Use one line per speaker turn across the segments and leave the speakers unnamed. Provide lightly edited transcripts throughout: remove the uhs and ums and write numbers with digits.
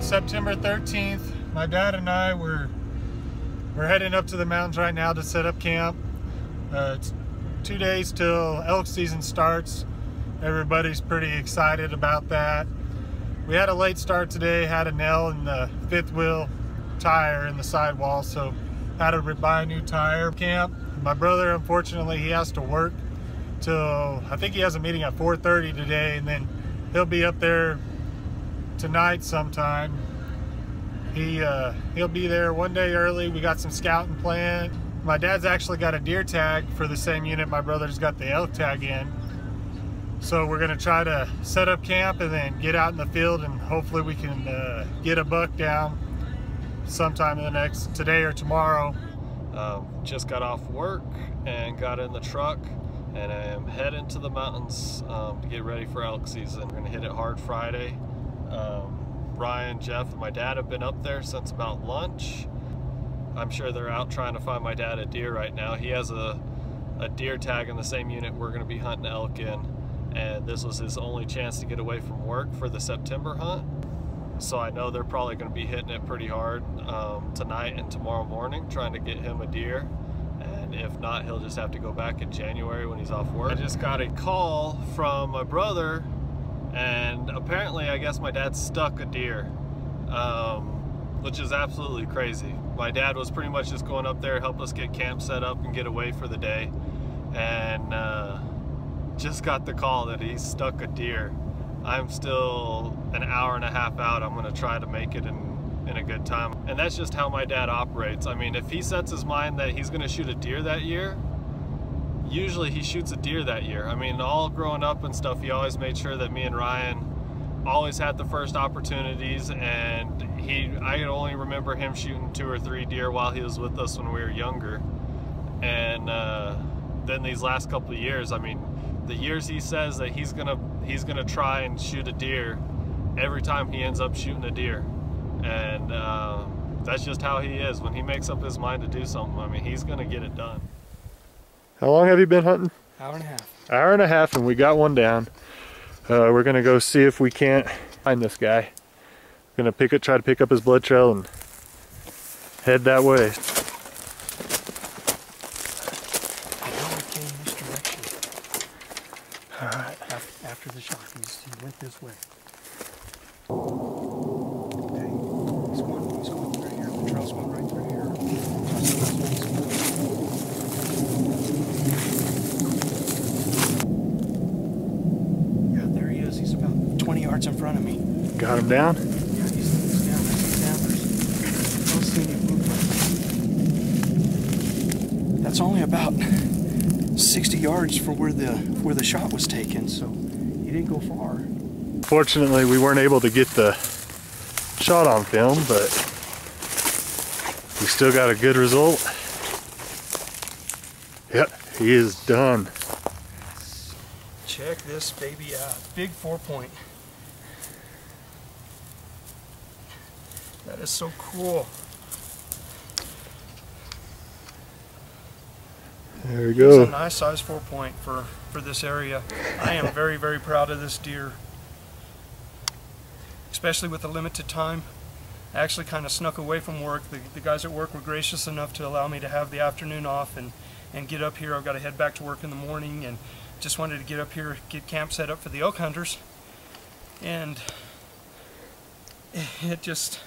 September 13th. My dad and I we're heading up to the mountains right now to set up camp. It's 2 days till elk season starts. Everybody's pretty excited about that. We had a late start today, had a nail in the fifth wheel tire in the sidewall, so had to buy a new tire. Camp. My brother, unfortunately, he has to work till, I think he has a meeting at 4:30 today, and then he'll be up there tonight sometime. He'll be there one day early. We got some scouting planned. My dad's actually got a deer tag for the same unit my brother's got the elk tag in. So we're gonna try to set up camp and then get out in the field, and hopefully we can get a buck down sometime in the next, today or tomorrow.
Just got off work and got in the truck, and I am heading to the mountains to get ready for elk season. We're gonna hit it hard Friday. Ryan, Jeff, and my dad have been up there since about lunch. I'm sure they're out trying to find my dad a deer right now. He has a deer tag in the same unit we're gonna be hunting elk in, and this was his only chance to get away from work for the September hunt. So I know they're probably gonna be hitting it pretty hard tonight and tomorrow morning, trying to get him a deer. And if not, he'll just have to go back in January when he's off work. I just got a call from my brother, and apparently I guess my dad stuck a deer, which is absolutely crazy. My dad was pretty much just going up there, help us get camp set up and get away for the day, and just got the call that he stuck a deer. I'm still an hour and a half out. I'm gonna try to make it in a good time. And that's just how my dad operates. I mean, if he sets his mind that he's gonna shoot a deer that year, usually he shoots a deer that year. I mean, all growing up and stuff, he always made sure that me and Ryan always had the first opportunities, and I could only remember him shooting 2 or 3 deer while he was with us when we were younger. And then these last couple of years, I mean, the years he says that he's gonna try and shoot a deer, every time he ends up shooting a deer. And that's just how he is. When he makes up his mind to do something, I mean, he's gonna get it done.
How long have you been hunting?
Hour and a half.
Hour and a half, and we got one down. We're gonna go see if we can't find this guy. We're gonna try to pick up his blood trail and head that way.
I know he came this direction.
All right.
After the shot, he went this way. Okay. He's going through here. The trail's going right through here. Yeah, there he is. He's about 20 yards in front of me.
Got him down?
Yeah, he's down. I see dampers. I don't see any movement. That's only about 60 yards for where the shot was taken, so he didn't go far.
Fortunately, we weren't able to get the shot on film, but we still got a good result. Yep, he is done.
Check this baby out. Big 4-point. That is so cool.
There we
It's
go.
a nice size 4-point for this area. I am very, very proud of this deer, especially with the limited time. I actually kind of snuck away from work. The guys at work were gracious enough to allow me to have the afternoon off and get up here. I've got to head back to work in the morning, and just wanted to get up here, get camp set up for the elk hunters. And it just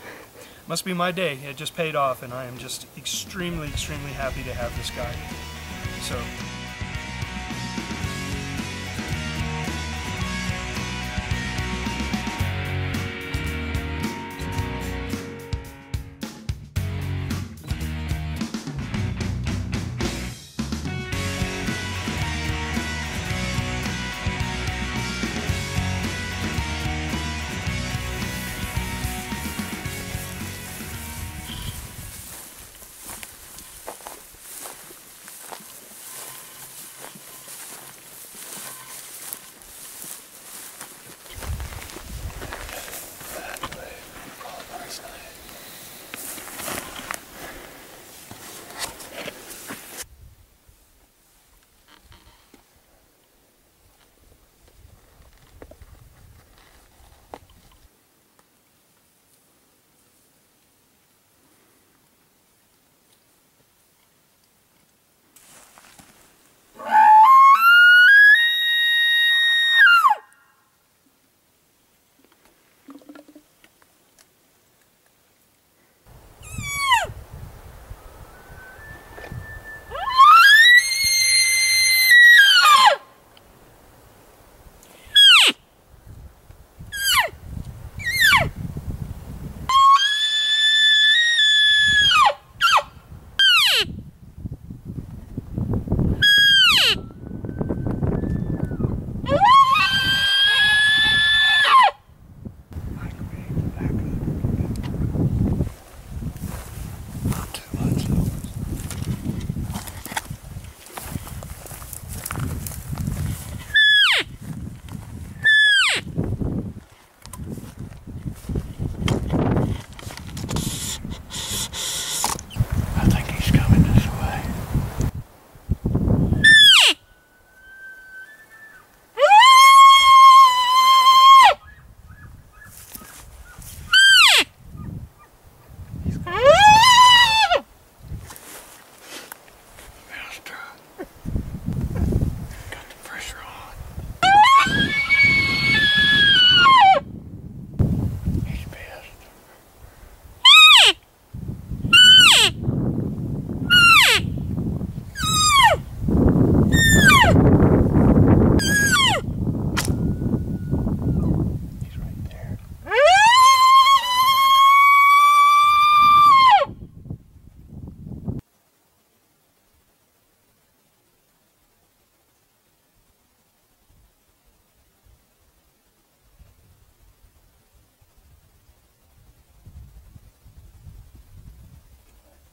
must be my day. It just paid off, and I am just extremely, extremely happy to have this guy. So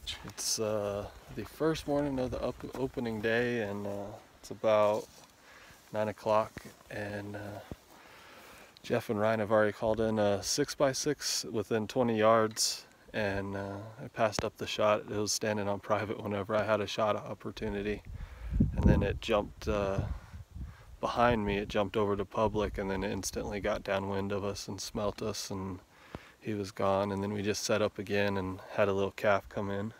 It's the first morning of the opening day, and it's about 9 o'clock, and Jeff and Ryan have already called in a 6x6 within 20 yards, and I passed up the shot. It was standing on private whenever I had a shot opportunity, and then it jumped behind me. It jumped over to public, and then it instantly got downwind of us and smelt us, and he was gone. And then we just set up again and had a little calf come in.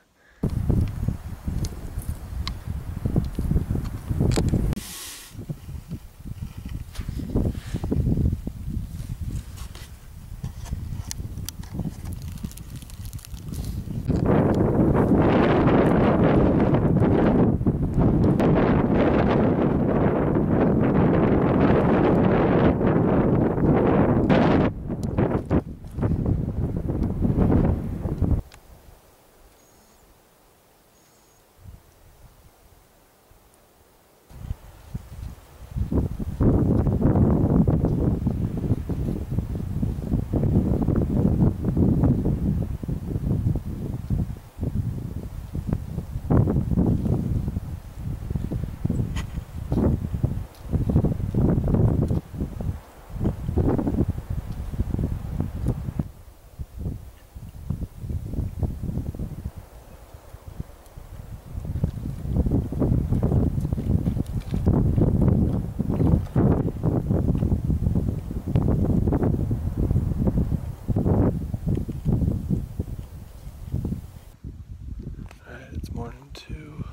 Morning 2.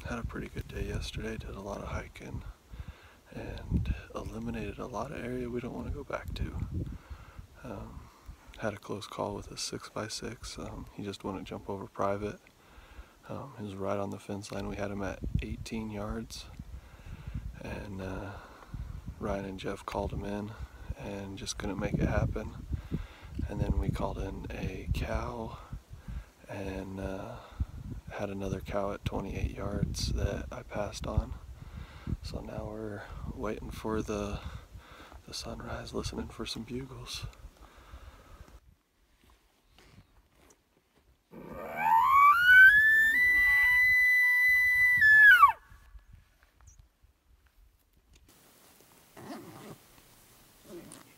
Had a pretty good day yesterday. Did a lot of hiking and eliminated a lot of area we don't want to go back to. Had a close call with a 6x6. He just wouldn't jump over private. He was right on the fence line. We had him at 18 yards, and Ryan and Jeff called him in and just couldn't make it happen. And then we called in a cow and had another cow at 28 yards that I passed on. So now we're waiting for the sunrise, listening for some bugles.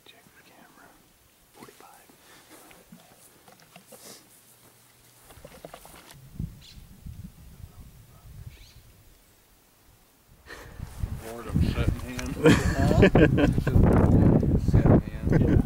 Check the camera. 45.
Boredom setting in. Setting in.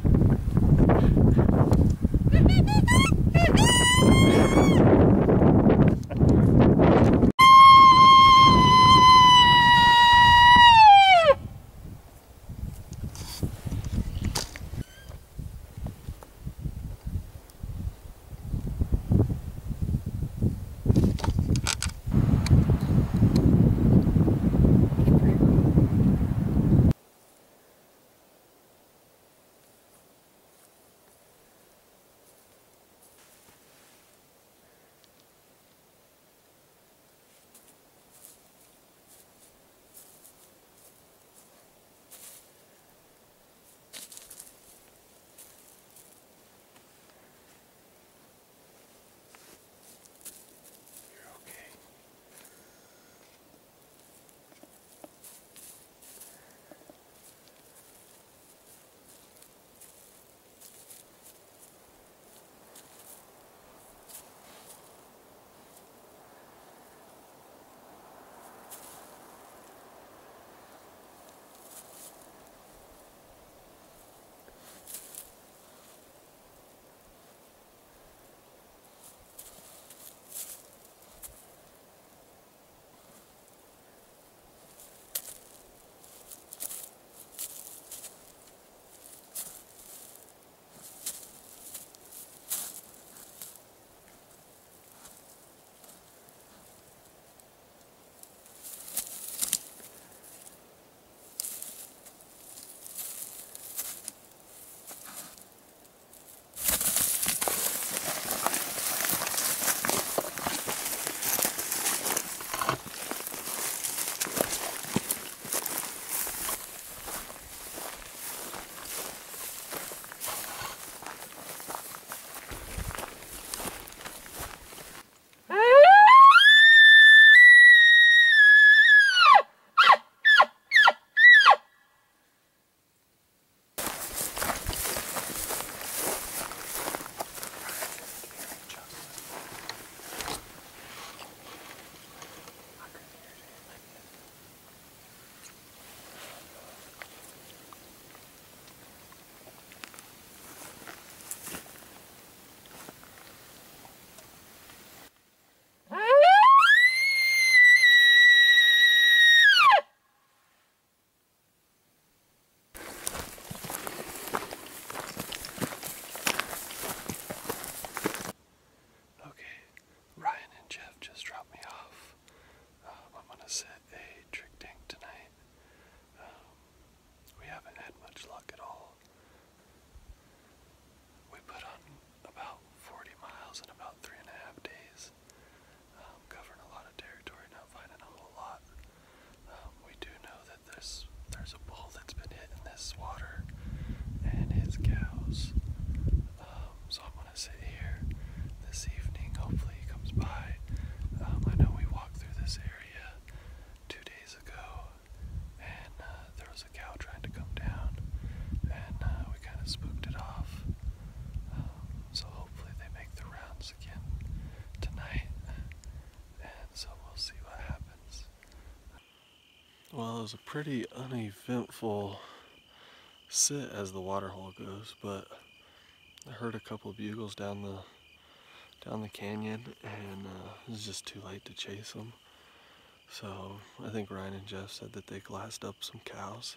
Well, it was a pretty uneventful sit as the water hole goes, but I heard a couple of bugles down the canyon, and it was just too late to chase them. So I think Ryan and Jeff said that they glassed up some cows,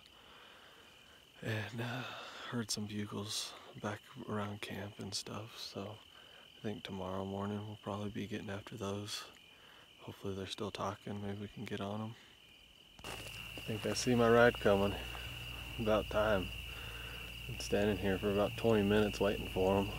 and heard some bugles back around camp and stuff. So I think tomorrow morning we'll probably be getting after those. Hopefully they're still talking. Maybe we can get on them. I think I see my ride coming. About time. Been standing here for about 20 minutes waiting for them.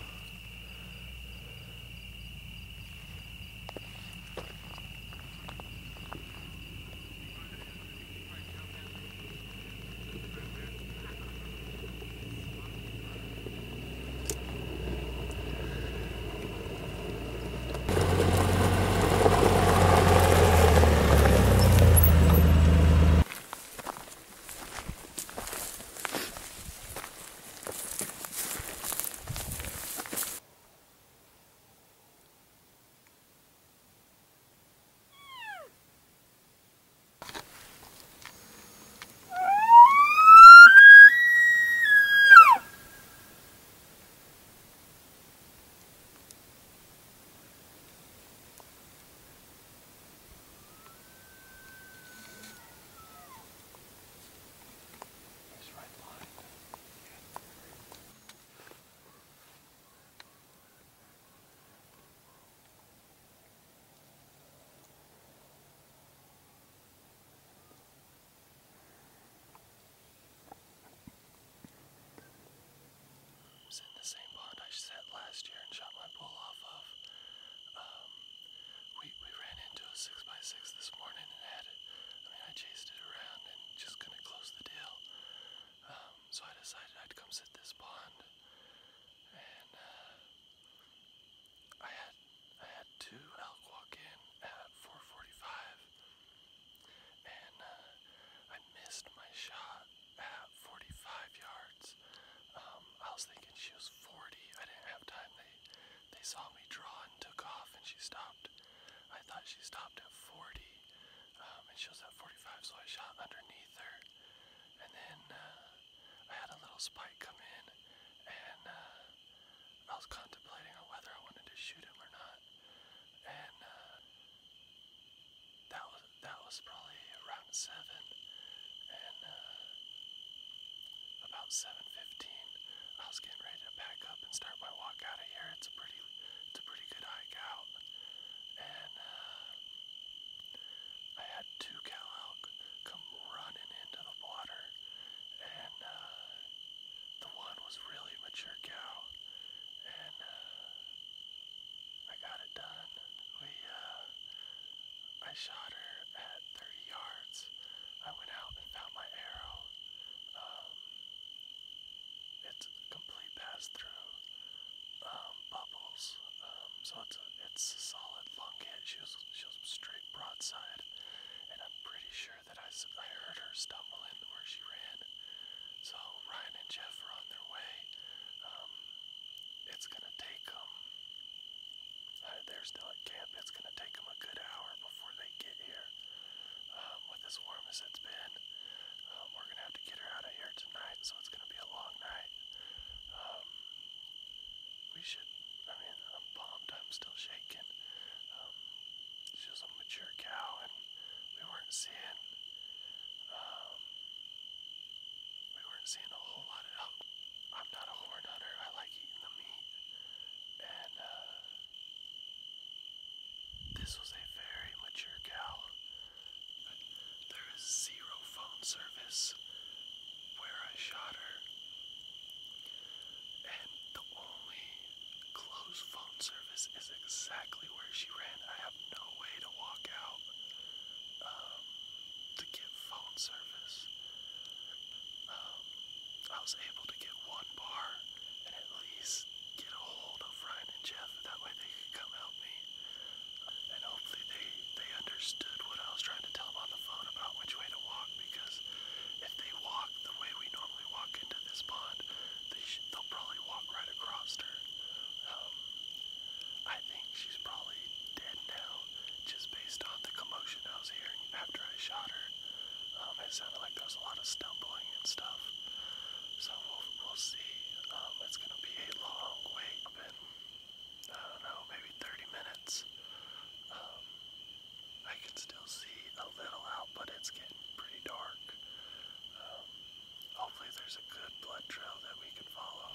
In the same pond I set last year and shot my bull off of. We ran into a 6x6 this morning and I chased it around and just couldn't close the deal. So I decided I'd come sit this pond, and I had two elk walk in at 4:45, and I missed my shot at 45 yards. I was thinking she was 40. I didn't have time. They saw me draw and took off, and she stopped. I thought she stopped at 40, and she was at 45, so I shot underneath her. And then I had a little spike come in, and I was contemplating on whether I wanted to shoot him or not. And that was probably around 7, and about 7:15. I was getting ready to pack up and start my walk out of here. It's a pretty good hike out, and I had two cow elk come running into the water, and the one was really mature cow, and I got it done. I shot her at 30 yards. I went out and found my arrow. It's a complete pass-through bubbles, so it's a solid long hit. She was straight broadside, and I'm pretty sure that I heard her stumble into where she ran. So Ryan and Jeff are on their way. It's gonna take them. They're still at camp. It's gonna take them a good hour before they get here. With as warm as it's been, we're gonna have to get her out of here tonight, so it's gonna be a long night. I'm pumped. I'm still shaking. She was a mature cow, and we weren't seeing a whole lot of elk. I'm not a horn hunter. I like eating the meat, and this was a very mature cow. There is zero phone service where I shot her, and the only close phone service is exactly where she ran. I have no way to walk out to get phone service. I was able to get one bar and at least get a hold of Ryan and Jeff. That way they could come help me. And hopefully they understood what I was trying to tell them on the phone about which way to walk, because if they walk the way we normally walk into this pond, they'll probably walk right across her. I think she's probably dead now, just based on the commotion I was hearing after I shot her. It sounded like there was a lot of stumbling and stuff. So we'll see. It's going to be a long wait. I don't know, maybe 30 minutes. I can still see a little out, but it's getting pretty dark. Hopefully there's a good blood trail that we can follow.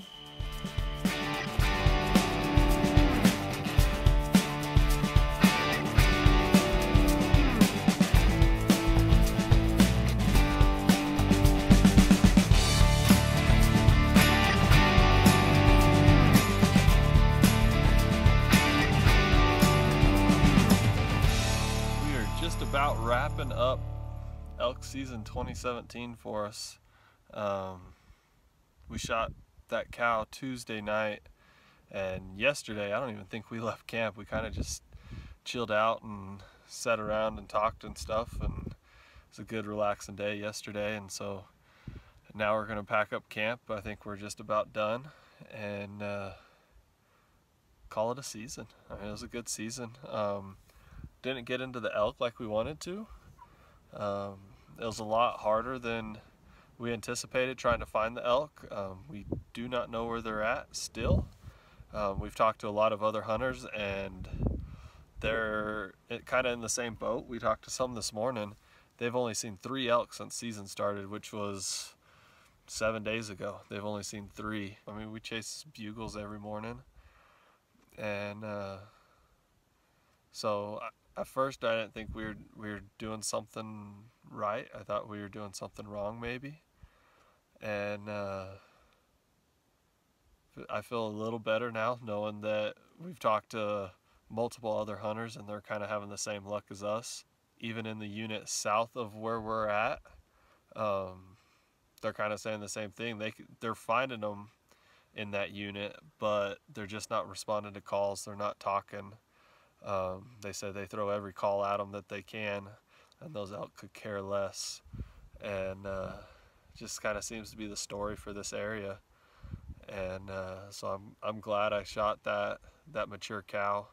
About wrapping up elk season 2017 for us. We shot that cow Tuesday night, and yesterday I don't even think we left camp. We kind of just chilled out and sat around and talked and stuff, and it was a good relaxing day yesterday. And so now we're gonna pack up camp. I think we're just about done and call it a season. I mean, it was a good season. Didn't get into the elk like we wanted to. It was a lot harder than we anticipated trying to find the elk. We do not know where they're at still. We've talked to a lot of other hunters, and they're kind of in the same boat. We talked to some this morning. They've only seen 3 elk since season started, which was 7 days ago. They've only seen 3. I mean, we chase bugles every morning, and so at first I didn't think we were doing something right. I thought we were doing something wrong maybe. And I feel a little better now knowing that we've talked to multiple other hunters and they're kind of having the same luck as us. Even in the unit south of where we're at, they're kind of saying the same thing. They're finding them in that unit, but they're just not responding to calls. They're not talking. They said they throw every call at them that they can, and those elk could care less. And just kind of seems to be the story for this area. And so I'm glad I shot that mature cow.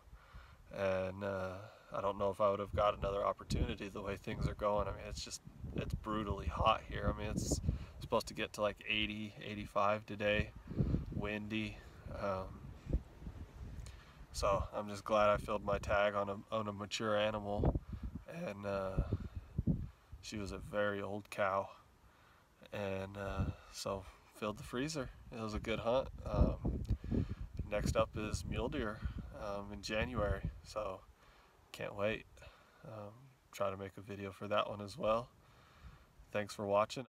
And I don't know if I would have got another opportunity the way things are going. I mean, it's brutally hot here. I mean, it's supposed to get to like 80, 85 today, windy. So I'm just glad I filled my tag on a mature animal, and she was a very old cow, and so filled the freezer. It was a good hunt. Next up is mule deer in January, so can't wait. Try to make a video for that one as well. Thanks for watching.